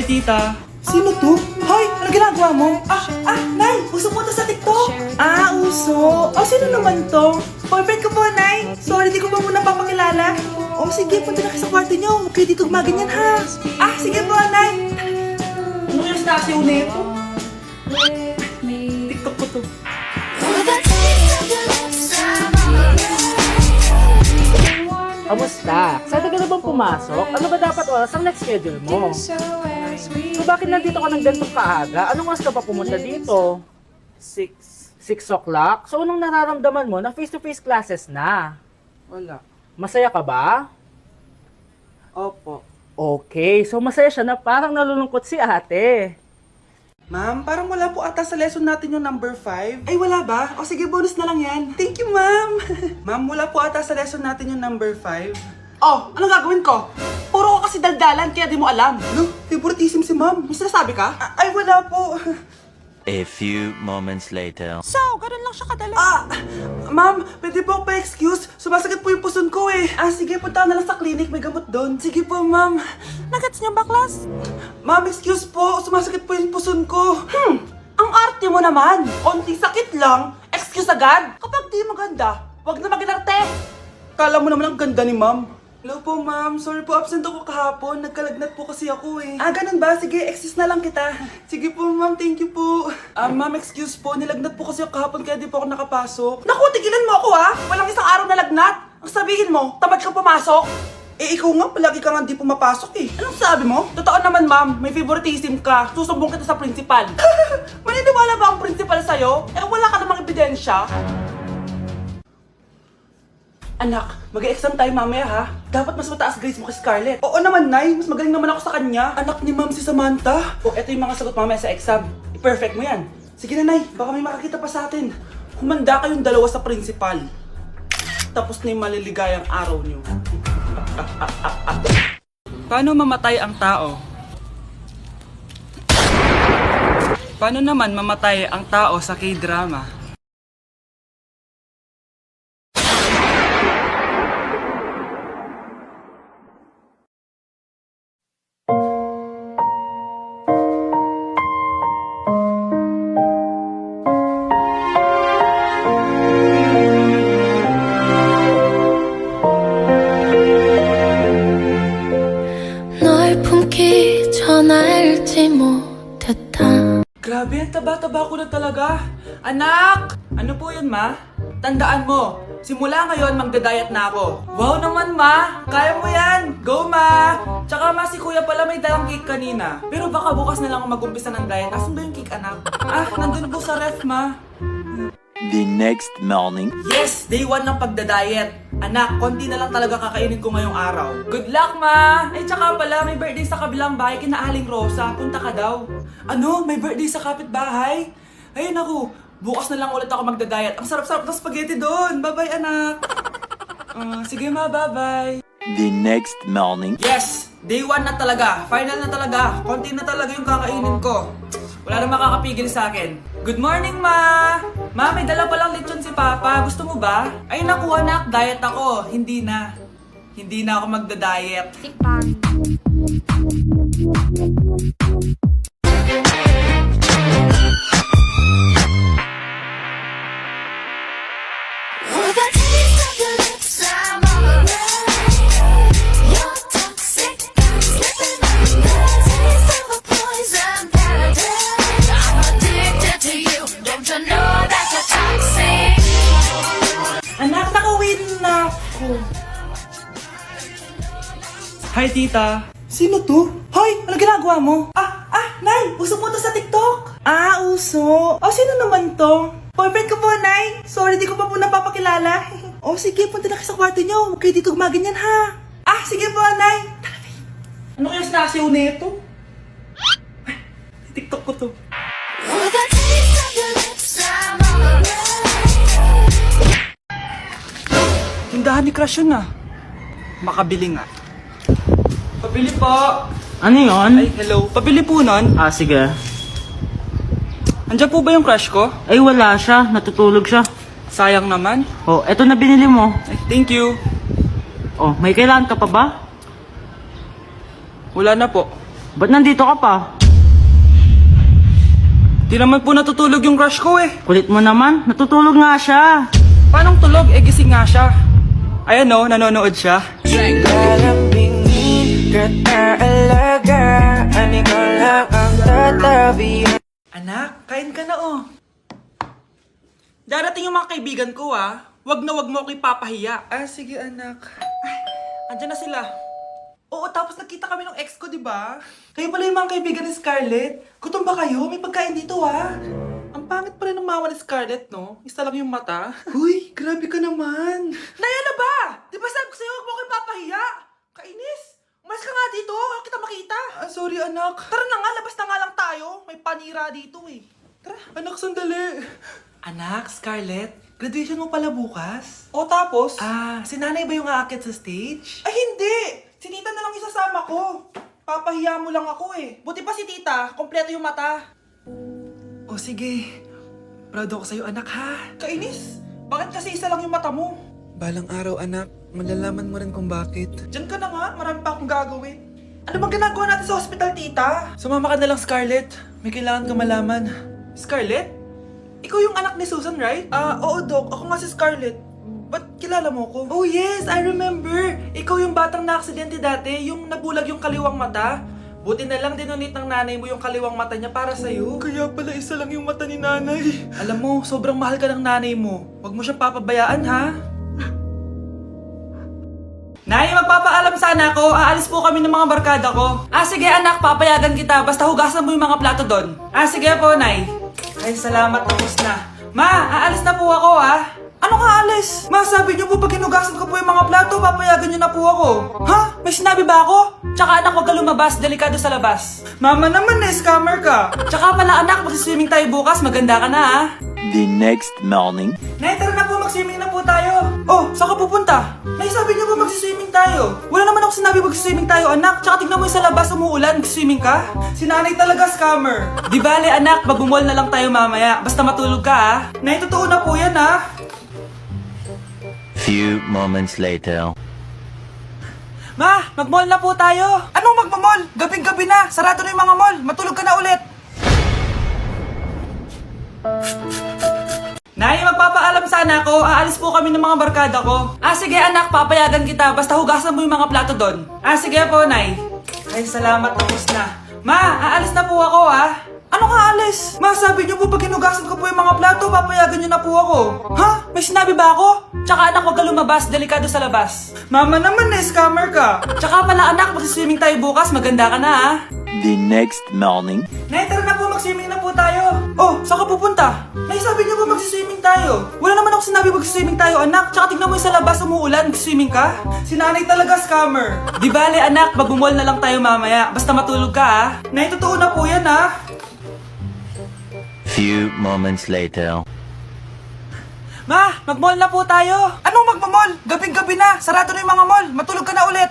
Hi, tita. Sino to? Hoy, ano ginagawa mo? Nay, uso po to sa TikTok. Uso. Sino naman to? Boyfriend ko po, Nay. Sorry, di ko pa muna papakilala. Sige, punta na kayo sa kwarto nyo. Huwag kayo dito gumaganyan, ha? Sige po, Nay. Ano yung stasyon nito? TikTok ko to. Kamusta? Excited ka na bang pumasok? Ano ba dapat oras ang next schedule mo? So bakit nandito ka ng ganitong kaaga? Anong oras ka pa pumunta dito? 6 o'clock? So anong nararamdaman mo na face-to-face classes na? Wala. Masaya ka ba? Opo. Okay, so masaya siya na parang nalulungkot si ate. Ma'am, parang wala po ata sa lesson natin yung number 5. Ay, wala ba? Sige, bonus na lang yan. Thank you, ma'am. Ma'am, wala po ata sa lesson natin yung number 5. Anong gagawin ko? Puro ko kasi daldalan, kaya di mo alam. Ano? Favoritism si ma'am. May sinasabi ka? Ay, wala po. A few moments later. So, ganun lang siya kadali. Ma'am, pwede po pa-excuse? Sumasakit po yung puson ko eh. Sige, punta na lang sa clinic. May gamot doon. Sige po, ma'am. Nagets niyo ba, class? Ma'am, excuse po. Sumasakit po yung puson ko. Ang arte mo naman. Konting sakit lang. Excuse agad. Kapag di maganda, wag na mag-inarte. Kala mo naman ang ganda ni ma'am. Hello po, ma'am. Sorry po, absent ako kahapon. Nagkalagnat po kasi ako eh. Ganun ba? Sige, excuse na lang kita. Sige po, ma'am. Thank you po. Ma'am, excuse po. Nilagnat po kasi ako kahapon kaya di po ako nakapasok. Naku, tigilan mo ako Walang isang araw na lagnat. Ang sabihin mo, tamad ka pumasok? Ikaw nga, palagi ka nga di pumapasok eh. Anong sabi mo? Totoo naman, ma'am. May favoritism ka. Susumbong kita sa principal. Maniniwala ba ang principal sa'yo? Wala ka namang ebidensya. Anak, mag-exam tayo mamaya ha. Dapat mas mataas grades mo kay Scarlett. Oo naman, Nay. Mas magaling naman ako sa kanya. Anak ni ma'am si Samantha. Eto yung mga sagot mamaya sa exam. I-perfect mo yan. Sige na, Nay. Baka may makakita pa sa atin. Humanda kayong dalawa sa principal. Tapos na yung maliligayang araw niyo. Paano mamatay ang tao? Paano naman mamatay ang tao sa K-drama? 널 품기 전 알지 못했다. Grabe, ang taba-taba ko na talaga. Anak! Ano po yun, ma? Tandaan mo, simula ngayon magda-diet na ako. Wow naman, ma! Kaya mo yan! Go, ma! Tsaka ma, si kuya pala may dalang cake kanina. Pero baka bukas na lang ako mag-umpisa ng diet. Asan ba yung cake, anak? Nandun po sa ref, ma. The next morning. Yes! Day 1 ng pagda-diet. Anak, konti na lang talaga kakainin ko ngayong araw. Good luck, ma! Ay, tsaka pala, may birthday sa kabilang bahay kina Aling Rosa. Punta ka daw. Ano? May birthday sa kapitbahay? Ayun ako, bukas na lang ulit ako magda-diet. Ang sarap-sarap ng spaghetti doon. Bye-bye, anak. Sige, ma, bye-bye. The next morning. Yes! Day 1 na talaga. Final na talaga. Konti na talaga yung kakainin ko. Wala na makakapigil sa akin. Good morning, ma! Ma, may dala palang lechon si Papa. Gusto mo ba? Ay, naku, anak. Diet ako. Hindi na. Hindi na ako magda-diet. With a taste of your lips, I'm alright. You're toxic, I'm slipping under. Taste of a poison paradise. I'm addicted to you. Don't you know that you're toxic? Anak, nakawin na ako. Hi, tita. Sino to? Hoy, ano ginagawa mo? Nay, uso po to sa TikTok. Uso. Sino naman to? Boyfriend ko po, Nay. Sorry, di ko pa po napapakilala. Sige, punta na kayo sa kwarto nyo. Huwag kayo dito gumaganyan, ha? Sige po, Nay. Ano kaya stasyon nito? TikTok ko to. With a taste of your lips, I'm alright. Tindahan ni Crush yun, Makabili nga. Pabili po. Ano yon? Ay, hello. Pabili po nun. Sige. Andiyan po ba yung crush ko? Ay, wala siya. Natutulog siya. Sayang naman. Eto na binili mo. Ay, thank you. May kailangan ka pa ba? Wala na po. Ba't nandito ka pa? Di naman po natutulog yung crush ko eh. Kulit mo naman, natutulog nga siya. Paanong tulog? Eh gising nga siya. Ayan o, nanonood siya. Anak, kain ka na oh. Darating yung mga kaibigan ko ah. Wag na wag mo ako ipapahiya. Ah, sige anak. Ay, andyan na sila. Oo, tapos nagkita kami ng ex ko, di ba? Kayo pala yung mga kaibigan ni Scarlett. Gutom ba kayo? May pagkain dito ah. Ang pangit pa rin ng mama ni Scarlett, no? Isa lang yung mata. Huy, grabe ka naman. Naya na ba? Di ba sabi ko sa'yo, wag mo ako ipapahiya? Kainis. Umalis ka nga dito. Huwag kita makita. Ah, sorry anak. Tara na nga, labas na nga lang tayo. May panira dito eh. Tara. Anak, sandali. Anak, Scarlett, graduation mo pala bukas? O tapos? Ah, si nanay ba yung aakit sa stage? Ay, hindi! Si tita na lang isasama ko. Papahiya mo lang ako eh. Buti pa si tita, kompleto yung mata. O sige, proud ako sa'yo anak ha. Kainis, bakit kasi isa lang yung mata mo? Balang araw anak, malalaman mo rin kung bakit. Diyan ka na nga, marami pa akong gagawin. Ano bang ginagawa natin sa hospital tita? Sumama ka na lang Scarlett, may kailangan ka malaman. Scarlett? Ikaw yung anak ni Susan, right? Ah, oo Doc, ako nga si Scarlett. Ba't kilala mo ko? Oh yes, I remember! Ikaw yung batang na-aksidente dati, yung nabulag yung kaliwang mata. Buti na lang dinonate ng nanay mo yung kaliwang mata niya para sa'yo. Kaya pala isa lang yung mata ni nanay. Alam mo, sobrang mahal ka ng nanay mo. Huwag mo siyang papabayaan ha. Nay, magpapaalam sana ako. Aalis po kami ng mga barkada ko. Ah, sige anak, papayagan kita. Basta hugasan mo yung mga plato doon. Ah, sige po, Nay. Ay, salamat. Tapos na. Ma, aalis na po ako, ah. Ano nga alis? Ma, sabi niyo po pag hinugasan ko po yung mga plato, papayagan niyo na po ako. Ha? May sinabi ba ako? Tsaka anak, huwag ka lumabas. Delikado sa labas. Mama naman eh, scammer ka. Tsaka pala anak, magsiswimming tayo bukas. Maganda ka na, ah. The next morning. Nay, tara na po, mag-swimming na po tayo. Oh, saan ka pupunta? Nay, sabi niyo po mag-swimming tayo. Wala naman ako sinabi mag-swimming tayo, anak. Tsaka tignan mo yung sa labas, umuulan, mag-swimming ka. Si nanay talaga scammer. Di bale, anak, mag-mall na lang tayo mamaya. Basta matulog ka, ah. Nay, totoo na po yan, ah. Few moments later. Ma, mag-mall na po tayo. Anong mag-mall? Gabing-gabi na. Sarado na yung mga mall. Matulog ka na ulit. Nay, magpapaalam sana ako. Aalis po kami ng mga barkada ko. Ah, sige anak, papayagan kita. Basta hugasan mo yung mga plato doon. Ah, sige po, Nay. Ay, salamat. Tapos na. Ma, aalis na po ako, ah. Ano nga alis? Ma, sabi niyo po pag hinugasan ko po yung mga plato, papayagan niyo na po ako. Ha? May sinabi ba ako? Tsaka anak, huwag ka lumabas. Delikado sa labas. Mama naman eh, scammer ka. Tsaka pala anak, magsiswimming tayo bukas. Maganda ka na, ah. The next morning. Nay, tara na po, mag-swimming na po tayo. Oh, saan ka pupunta? Nay, sabi niyo po mag-swimming tayo. Wala naman ako sinabi mag-swimming tayo, anak. Tsaka tignan mo yung sa labas, umuulan, mag-swimming ka. Si nanay talaga scammer. Di bale, anak, mag-mall na lang tayo mamaya. Basta matulog ka, ah. Nay, totoo na po yan, ah. Few moments later. Ma, mag-mall na po tayo. Anong mag-mall? Gabing-gabi na. Sarado na yung mga mall. Matulog ka na ulit.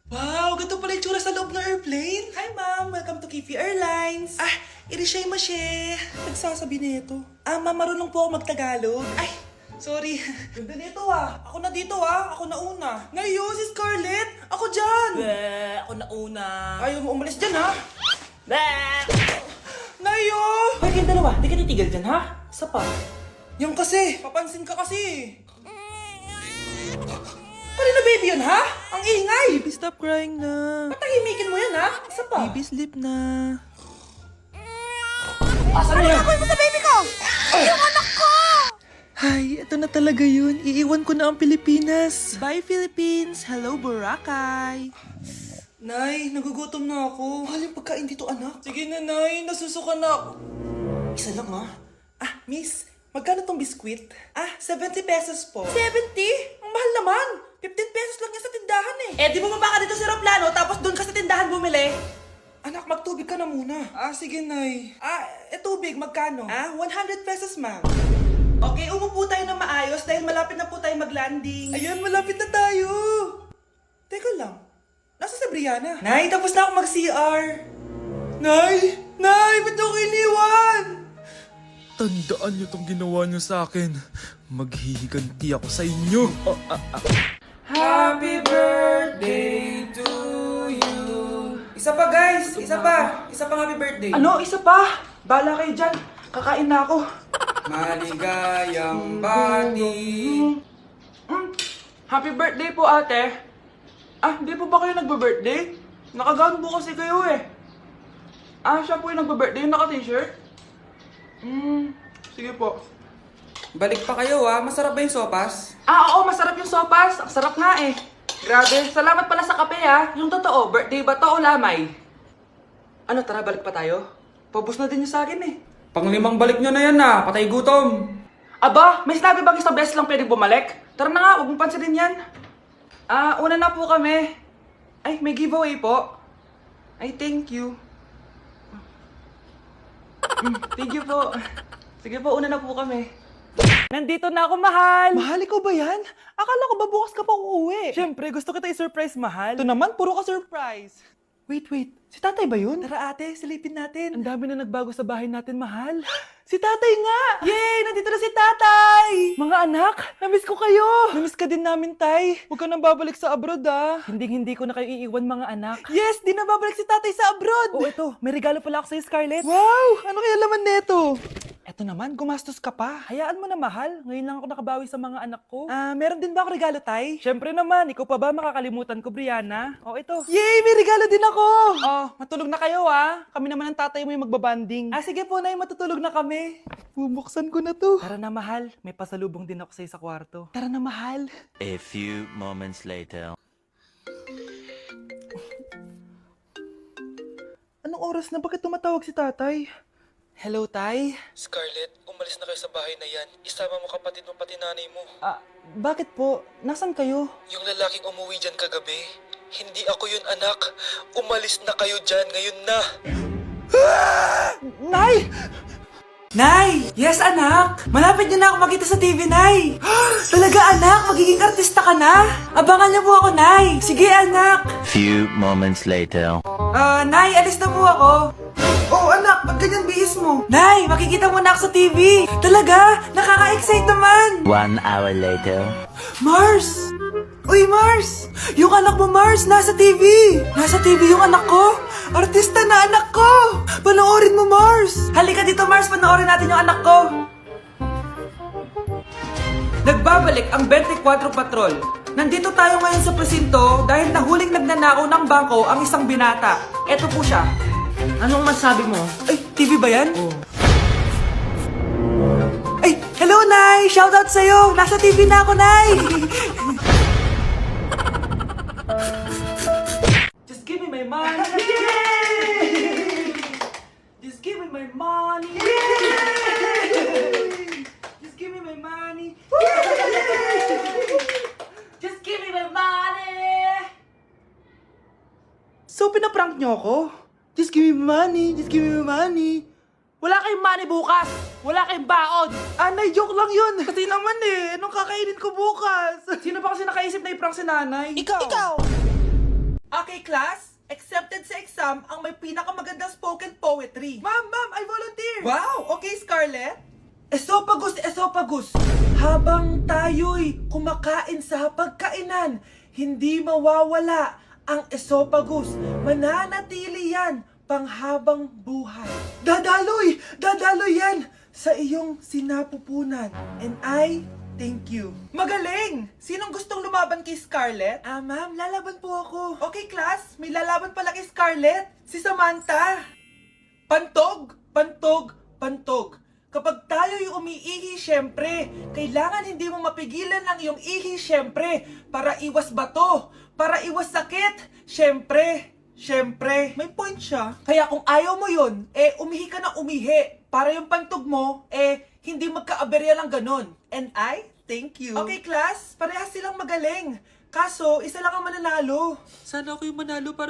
Wow, ganito pala yung tsura sa loob ng airplane. Hi, ma'am. Welcome to Kifi Airlines. Ah, irishay mashe. Nagsasabi nito. Ah, ma'am, marunong po ako magtagalog. Ay, sorry. Ganda nito ah. Ako na dito ah. Ako na una. Ngayon, si Scarlett. Ako dyan. Ako na una. Ayaw mo umalis dyan ha. Nayo! Hoy, kayong dalawa. Di ka titigil dyan ha? Isa pa. Yung kasi. Papansin ka kasi. Kanina baby yun ha? Ang ingay. Baby, stop crying na. Patahimikin mo yan ha? Isa pa. Baby, sleep na. Asan na yan? Ano sa baby ko? Yung anak ko! Ay, ito na talaga yun. Iiwan ko na ang Pilipinas. Bye, Philippines. Hello, Boracay. Nay, nagugutom na ako. Mahal yung pagkain dito, anak. Sige na, Nay. Nasusuka na ako. Isa lang, ha? Ah, miss. Magkano tong biskwit? Ah, 70 pesos po. 70? Ang mahal naman. 15 pesos lang yan sa tindahan eh. Eh, di bumaba ka dito sa aeroplano tapos doon ka sa tindahan bumili. Anak, magtubig ka na muna. Ah, sige, Nay. Ah, tubig, magkano? Ah, 100 pesos, ma'am. Okay, umupo tayo na maayos dahil malapit na po tayo mag-landing. Ayan, malapit na tayo. Teka lang. Nasa si Brianna? Nay, tapos na ako mag-CR. Nay! Nay! Ba't ako iniwan? Tandaan niyo tong ginawa niyo sa akin. Maghihiganti ako sa inyo. Happy birthday! birthday to you. Isa pa guys, isa pa. Isa pang happy birthday. Ano? Isa pa? Bala kayo dyan. Kakain na ako. Maligayang bati. Happy birthday po, ate. Ah, hindi po ba kayo nagbe-birthday? Nakagown po kasi kayo eh. Ah, siya po yung nagbe-birthday, yung naka-t-shirt? Sige po. Balik pa kayo masarap ba yung sopas? Ah, oo, masarap yung sopas. Ang sarap nga eh. Grabe, salamat pala sa kape Yung totoo, birthday ba to o lamay? Ano, tara, balik pa tayo? Paubos na din yung sa akin eh. Panglimang balik nyo na yan patay gutom. Aba, may sinabi bang isang beses lang pwedeng bumalik? Tara na nga, huwag mong pansinin yan. Ah, una na po kami. Ay, may giveaway po. Ay, thank you. Thank you po. Sige po, una na po kami. Nandito na ako, mahal! Mahal, ikaw ba yan? Akala ko ba bukas ka pa uuwi? Siyempre, gusto kita i-surprise, mahal. Ito naman, puro ka surprise. Wait. Si tatay ba yun? Tara ate, silipin natin. Ang dami na nagbago sa bahay natin, mahal. Si tatay nga! Yay! Nandito na si tatay! Mga anak, namiss ko kayo! Namiss ka din namin, tay. Huwag ka nang babalik sa abroad, Hindi ko na kayo iiwan, mga anak. Yes! Di na babalik si tatay sa abroad! Oh, ito. May regalo pala ako sa'yo, Scarlett. Wow! Ano kaya laman neto? Eto naman, gumastos ka pa. Hayaan mo na, mahal. Ngayon lang ako nakabawi sa mga anak ko. Ah, meron din ba ako regalo, tay? Siyempre naman, ikaw pa ba makakalimutan ko, Brianna? Oh, ito. Yay! May regalo din ako! Oh, matulog na kayo, Kami naman ang tatay mo yung magbabanding. Ah, sige po, nay, matutulog na kami. Bubuksan ko na to. Tara na, mahal. May pasalubong din ako sa'yo sa kwarto. Tara na, mahal. A few moments later. Anong oras na? Bakit tumatawag si tatay? Hello, tay? Scarlett, umalis na kayo sa bahay na yan. Isama mo kapatid mo pati nanay mo. Ah, bakit po? Nasaan kayo? Yung lalaking umuwi dyan kagabi, hindi ako yun anak. Umalis na kayo dyan ngayon na. Nay! Nay! Yes, anak! Malapit niyo na ako makita sa TV, Nay! Talaga, anak? Magiging artista ka na? Abangan niyo po ako, Nay! Sige, anak! Few moments later. Nay, alis na po ako. Oh, anak, ba't ganyan bihis mo? Nay, makikita mo na ako sa TV! Talaga? Nakaka-excite naman! 1 hour later. Mars! Uy, Mars! Yung anak mo, Mars, nasa TV! Nasa TV yung anak ko! Artista na anak ko! Panoorin mo, Mars! Halika dito, Mars, panoorin natin yung anak ko! Nagbabalik ang 24 Patrol. Nandito tayo ngayon sa presinto dahil nahuling nagnanakaw ng bangko ang isang binata. Eto po siya. Anong masabi mo? Ay, TV ba yan? Ay, hello, Nay! Shoutout sa'yo! Nasa TV na ako, Nay! Just give me my money! Yay! Just give me my money! Yay! Just give me my money! Just give me my money! So, pinaprank nyo ako? Just give me money! Just give me money! Wala kayong money bukas! Wala kayong baon! Anay, joke lang yun! Kasi naman anong kakainin ko bukas? Sino ba kasi nakaisip na i-prank si nanay? Ikaw! Okay, class. Accepted sa exam ang may pinakamagandang spoken poetry. Ma'am, I volunteer! Wow! Okay, Scarlett. Esophagus! Habang tayo'y kumakain sa pagkainan, hindi mawawala ang esophagus. Mananatili yan panghabang buhay. Dadaloy yan sa iyong sinapupunan. And I thank you. Magaling! Sinong gustong lumaban kay Scarlett? Ah, ma'am, lalaban po ako. Okay, class. May lalaban pala kay Scarlett. Si Samantha. Pantog! Kapag tayo'y umiihi, syempre, kailangan hindi mo mapigilan ang iyong ihi, syempre, para iwas bato, para iwas sakit, syempre, may point siya. Kaya kung ayaw mo yun, umihi ka na umihi, para yung pantog mo, hindi magka-aberya lang ganon. And I thank you. Okay, class, parehas silang magaling. Kaso, isa lang ang mananalo. Sana ako yung manalo para